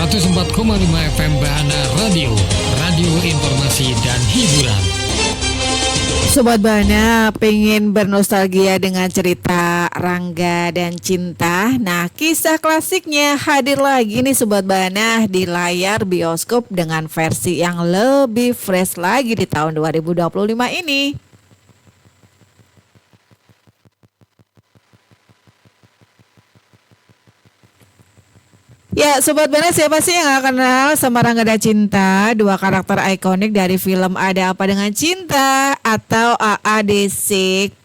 104,5 FM Bahana Radio, radio informasi dan hiburan. Sobat Bahana pengen bernostalgia dengan cerita Rangga dan Cinta. Nah, kisah klasiknya hadir lagi nih Sobat Bahana di layar bioskop dengan versi yang lebih fresh lagi di tahun 2025 ini. Ya, Sobat Bahana, siapa sih yang gak kenal sama Rangga dan Cinta? Dua karakter ikonik dari film Ada Apa Dengan Cinta atau AADC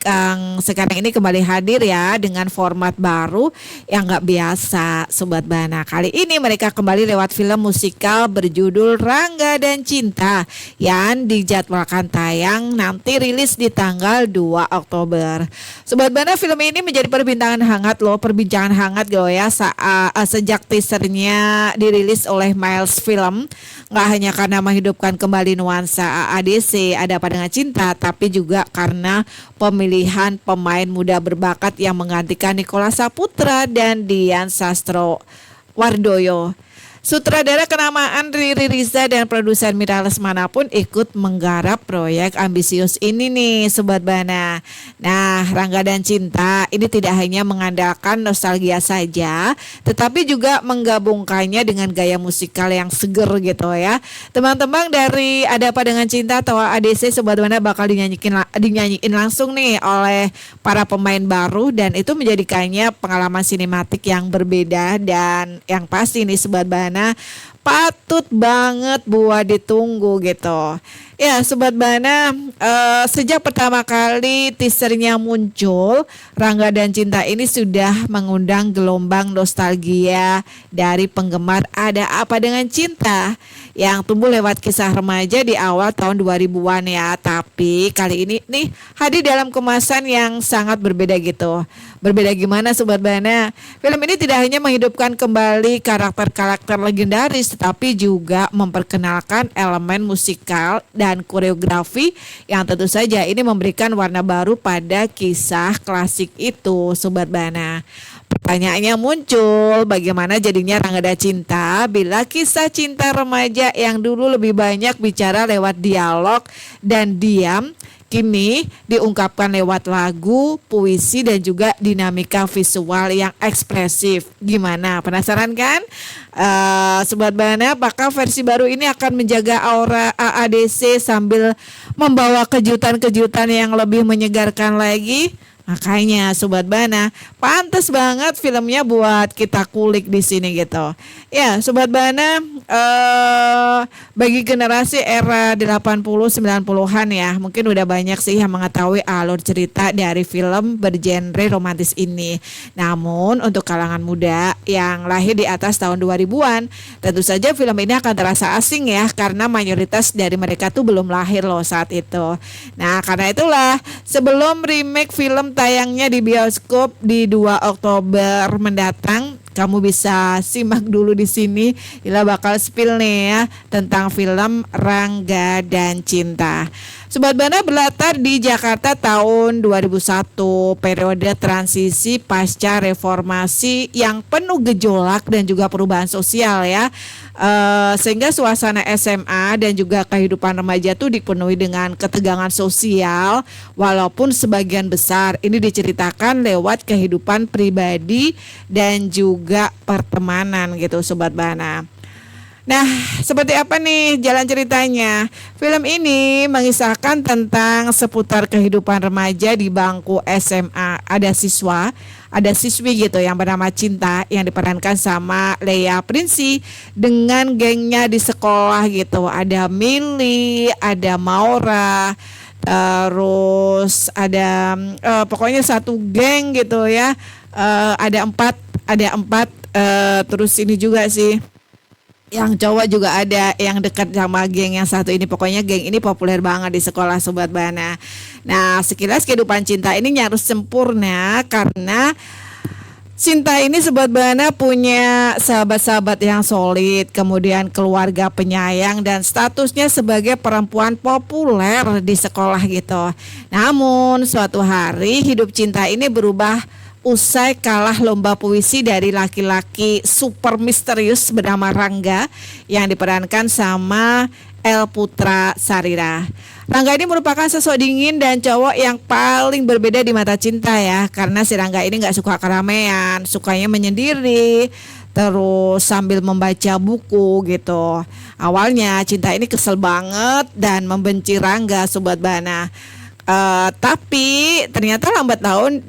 yang sekarang ini kembali hadir ya dengan format baru yang gak biasa Sobat Bahana. Kali ini mereka kembali lewat film musikal berjudul Rangga dan Cinta yang dijadwalkan tayang nanti rilis di tanggal 2 Oktober. Sobat Bahana, film ini menjadi perbincangan hangat ya sejak teasernya dirilis oleh Miles Film. Nggak hanya karena menghidupkan kembali nuansa AADC Ada Apa Dengan Cinta, tapi juga karena pemilihan pemain muda berbakat yang menggantikan Nicholas Saputra dan Dian Sastrowardoyo. Sutradara kenamaan Riri Riza dan produser Mira Lesmana pun ikut menggarap proyek ambisius ini nih Sobat Bahana. Nah, Rangga dan Cinta ini tidak hanya mengandalkan nostalgia saja, tetapi juga menggabungkannya dengan gaya musikal yang seger gitu ya. Teman-teman dari Ada Apa Dengan Cinta atau ADC Sobat Bahana bakal dinyanyiin langsung nih oleh para pemain baru, dan itu menjadikannya pengalaman sinematik yang berbeda dan yang pasti nih Sobat Bahana patut banget buat ditunggu gitu. Ya Sobat Bahana, sejak pertama kali teasernya muncul, Rangga dan Cinta ini sudah mengundang gelombang nostalgia dari penggemar Ada Apa Dengan Cinta yang tumbuh lewat kisah remaja di awal tahun 2000-an ya. Tapi kali ini nih hadir dalam kemasan yang sangat berbeda gitu. Berbeda gimana Sobat Bahana? Film ini tidak hanya menghidupkan kembali karakter-karakter legendaris, tetapi juga memperkenalkan elemen musikal dan koreografi yang tentu saja ini memberikan warna baru pada kisah klasik itu Sobat Bahana. Pertanyaannya muncul, bagaimana jadinya Rangga dan Cinta bila kisah cinta remaja yang dulu lebih banyak bicara lewat dialog dan diam, kini diungkapkan lewat lagu, puisi, dan juga dinamika visual yang ekspresif. Gimana? Penasaran kan? Sobat Bahana, apakah versi baru ini akan menjaga aura AADC sambil membawa kejutan-kejutan yang lebih menyegarkan lagi? Makanya Sobat Bahana, pantas banget filmnya buat kita kulik di sini gitu. Ya Sobat Bahana, bagi generasi era 80-90-an ya, mungkin udah banyak sih yang mengetahui alur cerita dari film bergenre romantis ini. Namun untuk kalangan muda yang lahir di atas tahun 2000-an, tentu saja film ini akan terasa asing ya, karena mayoritas dari mereka tuh belum lahir loh saat itu. Nah karena itulah, sebelum remake film tayangnya di bioskop di 2 Oktober mendatang, kamu bisa simak dulu di sini. Ila bakal spill nih ya tentang film Rangga dan Cinta. Sobat Bahana, berlatar di Jakarta tahun 2001, periode transisi pasca reformasi yang penuh gejolak dan juga perubahan sosial ya. Sehingga suasana SMA dan juga kehidupan remaja itu dipenuhi dengan ketegangan sosial, walaupun sebagian besar ini diceritakan lewat kehidupan pribadi dan juga pertemanan gitu Sobat Bahana. Nah, seperti apa nih jalan ceritanya? Film ini mengisahkan tentang seputar kehidupan remaja di bangku SMA. Ada siswi gitu yang bernama Cinta yang diperankan sama Lea Prinsi dengan gengnya di sekolah gitu. Ada Mili, ada Maura, terus ada pokoknya satu geng gitu ya. Ada empat, terus ini juga sih. Yang cowok juga ada yang dekat sama geng yang satu ini. Pokoknya geng ini populer banget di sekolah Sobat Bahana. Nah, sekilas kehidupan Cinta ini nyaris sempurna karena Cinta ini Sobat Bahana punya sahabat-sahabat yang solid, kemudian keluarga penyayang, dan statusnya sebagai perempuan populer di sekolah gitu. Namun suatu hari hidup Cinta ini berubah usai kalah lomba puisi dari laki-laki super misterius bernama Rangga yang diperankan sama El Putra Sarira. Rangga ini merupakan sosok dingin dan cowok yang paling berbeda di mata cinta ya, karena si Rangga ini gak suka keramaian, sukanya menyendiri, terus sambil membaca buku gitu. Awalnya cinta ini kesel banget dan membenci Rangga, Sobat Bana. Tapi ternyata lambat laun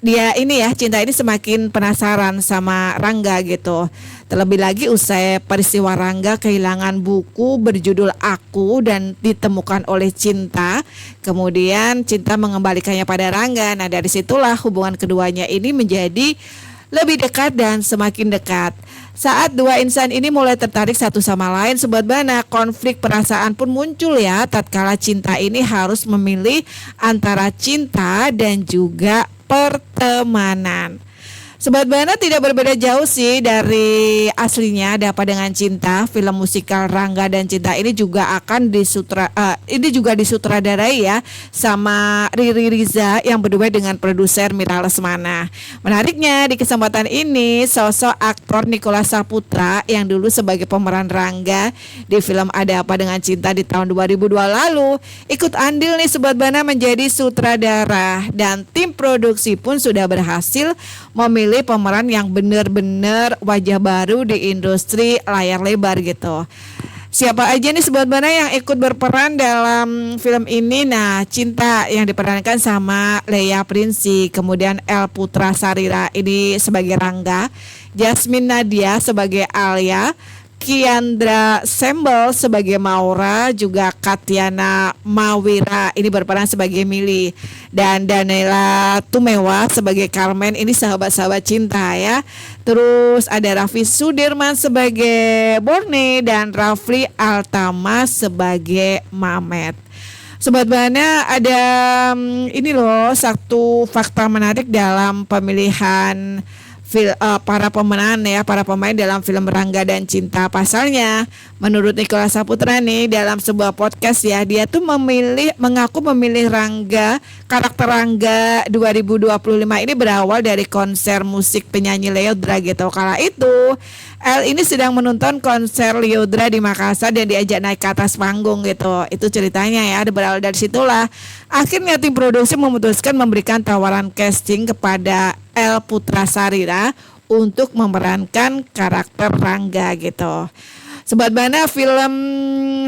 dia ini ya, cinta ini semakin penasaran sama Rangga gitu. Terlebih lagi usai peristiwa Rangga kehilangan buku berjudul Aku dan ditemukan oleh Cinta. Kemudian Cinta mengembalikannya pada Rangga. Nah, dari situlah hubungan keduanya ini menjadi lebih dekat dan semakin dekat. Saat dua insan ini mulai tertarik satu sama lain, Sobat Bana, konflik perasaan pun muncul ya, tatkala Cinta ini harus memilih antara cinta dan juga pertemanan. Sobat Bana, tidak berbeda jauh sih dari aslinya Ada Apa Dengan Cinta. Film musikal Rangga dan Cinta ini juga akan disutradarai ya sama Riri Riza yang berdua dengan produser Mira Lesmana. Menariknya di kesempatan ini sosok aktor Nicholas Saputra yang dulu sebagai pemeran Rangga di film Ada Apa Dengan Cinta di tahun 2002 lalu ikut andil nih Sobat Bana menjadi sutradara, dan tim produksi pun sudah berhasil memilih pemeran yang benar-benar wajah baru di industri layar lebar gitu. Siapa aja nih Sobat Bana yang ikut berperan dalam film ini? Nah, Cinta yang diperankan sama Lea Prinsi, kemudian El Putra Sarira ini sebagai Rangga, Jasmine Nadia sebagai Alia, Kiandra Sembel sebagai Maura, juga Katiana Mawira ini berperan sebagai Mili, dan Danela Tumewa sebagai Carmen, ini sahabat-sahabat cinta ya. Terus ada Raffi Sudirman sebagai Borne dan Rafli Altama sebagai Mamet. Sobat Bana, ada ini loh satu fakta menarik dalam pemilihan para pemain dalam film Rangga dan Cinta. Pasalnya, menurut Nicholas Saputra nih dalam sebuah podcast ya, dia tuh mengaku memilih Rangga, karakter Rangga 2025 ini berawal dari konser musik penyanyi Lyodra gitu. Kala itu El ini sedang menonton konser Lyodra di Makassar dan diajak naik ke atas panggung gitu. Itu ceritanya ya, berawal dari situlah akhirnya tim produksi memutuskan memberikan tawaran casting kepada El Putra Sarira untuk memerankan karakter Rangga gitu. Sobat Bana, film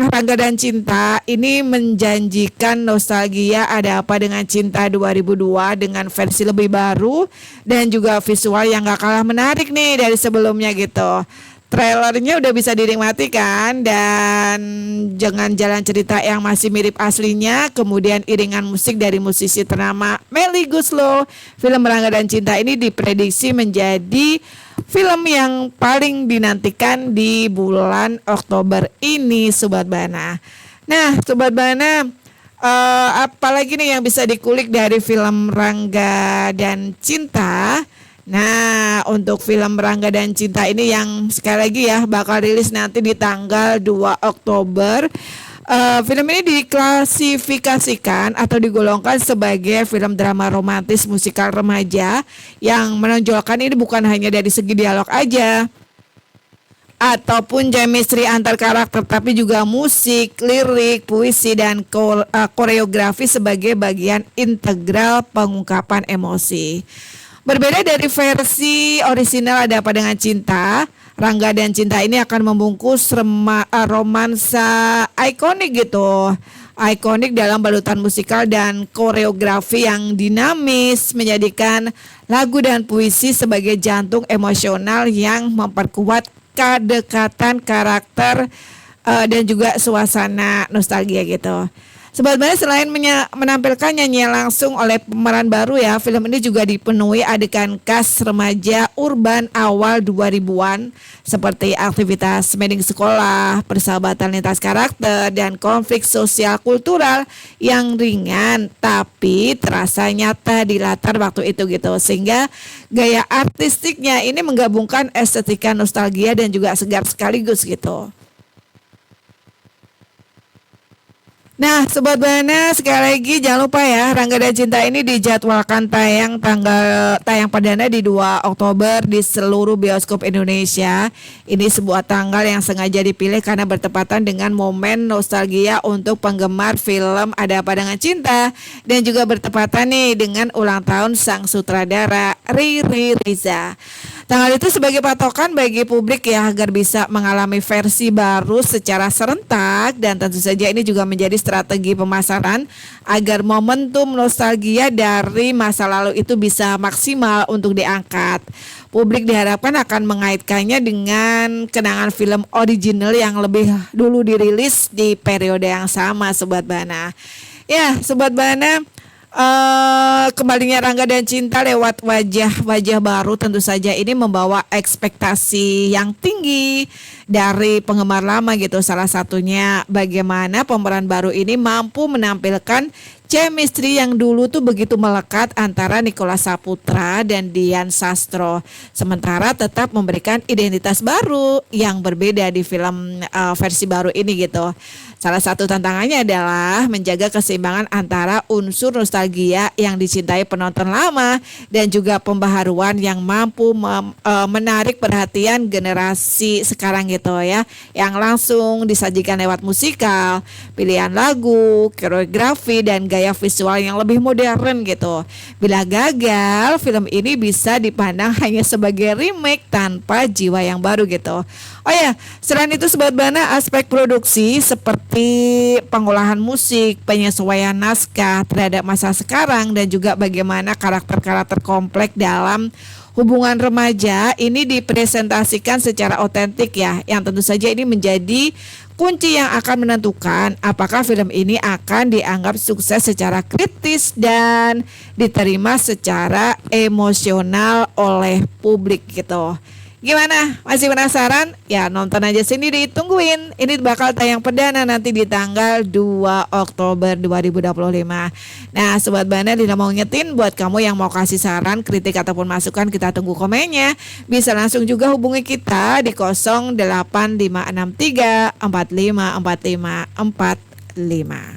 Rangga dan Cinta ini menjanjikan nostalgia Ada Apa Dengan Cinta 2002 dengan versi lebih baru dan juga visual yang gak kalah menarik nih dari sebelumnya gitu. Trailernya udah bisa dinikmati kan, dan dengan jalan cerita yang masih mirip aslinya, kemudian iringan musik dari musisi ternama Melly Goeslaw, film Rangga dan Cinta ini diprediksi menjadi film yang paling dinantikan di bulan Oktober ini, Sobat Bana. Nah, Sobat Bana, apalagi nih yang bisa dikulik dari film Rangga dan Cinta? Nah, untuk film Rangga dan Cinta ini yang sekali lagi ya bakal rilis nanti di tanggal 2 Oktober. Film ini diklasifikasikan atau digolongkan sebagai film drama romantis musikal remaja yang menonjolkan ini bukan hanya dari segi dialog aja ataupun chemistry antar karakter, tapi juga musik, lirik, puisi, dan koreografi sebagai bagian integral pengungkapan emosi. Berbeda dari versi orisinal Ada Apa Dengan Cinta, Rangga dan Cinta ini akan membungkus romansa ikonik gitu. Ikonik dalam balutan musikal dan koreografi yang dinamis, menjadikan lagu dan puisi sebagai jantung emosional yang memperkuat kedekatan karakter dan juga suasana nostalgia gitu. Sobat Bana, selain menampilkan nyanyian langsung oleh pemeran baru ya, film ini juga dipenuhi adegan khas remaja urban awal 2000-an seperti aktivitas meeting sekolah, persahabatan lintas karakter, dan konflik sosial kultural yang ringan tapi terasa nyata di latar waktu itu gitu. Sehingga gaya artistiknya ini menggabungkan estetika nostalgia dan juga segar sekaligus gitu. Nah, Sobat Bana, sekali lagi jangan lupa ya, Rangga dan Cinta ini dijadwalkan tayang perdana di 2 Oktober di seluruh bioskop Indonesia. Ini sebuah tanggal yang sengaja dipilih karena bertepatan dengan momen nostalgia untuk penggemar film Ada Apa Dengan Cinta dan juga bertepatan nih dengan ulang tahun sang sutradara Riri Riza. Tanggal itu sebagai patokan bagi publik ya agar bisa mengalami versi baru secara serentak dan tentu saja ini juga menjadi strategi pemasaran agar momentum nostalgia dari masa lalu itu bisa maksimal untuk diangkat. Publik diharapkan akan mengaitkannya dengan kenangan film original yang lebih dulu dirilis di periode yang sama, Sobat Bana. Ya, Sobat Bana, kembalinya Rangga dan Cinta lewat wajah-wajah baru tentu saja ini membawa ekspektasi yang tinggi dari penggemar lama gitu. Salah satunya bagaimana pemeran baru ini mampu menampilkan chemistry yang dulu tuh begitu melekat antara Nicholas Saputra dan Dian Sastro. Sementara tetap memberikan identitas baru yang berbeda di film versi baru ini gitu. Salah satu tantangannya adalah menjaga keseimbangan antara unsur nostalgia yang dicintai penonton lama dan juga pembaharuan yang mampu menarik perhatian generasi sekarang gitu ya, yang langsung disajikan lewat musikal, pilihan lagu, koreografi dan gaya visual yang lebih modern gitu. Bila gagal, film ini bisa dipandang hanya sebagai remake tanpa jiwa yang baru gitu. Oh ya, selain itu Sobat Bana, aspek produksi seperti pengolahan musik, penyesuaian naskah terhadap masa sekarang dan juga bagaimana karakter-karakter kompleks dalam hubungan remaja ini dipresentasikan secara otentik ya, yang tentu saja ini menjadi kunci yang akan menentukan apakah film ini akan dianggap sukses secara kritis dan diterima secara emosional oleh publik gitu. Gimana? Masih penasaran? Ya nonton aja sendiri, tungguin. Ini bakal tayang perdana nanti di tanggal 2 Oktober 2025. Nah Sobat Bana, Lina mau ngetin buat kamu yang mau kasih saran, kritik ataupun masukan, kita tunggu komennya. Bisa langsung juga hubungi kita di 08563 454545.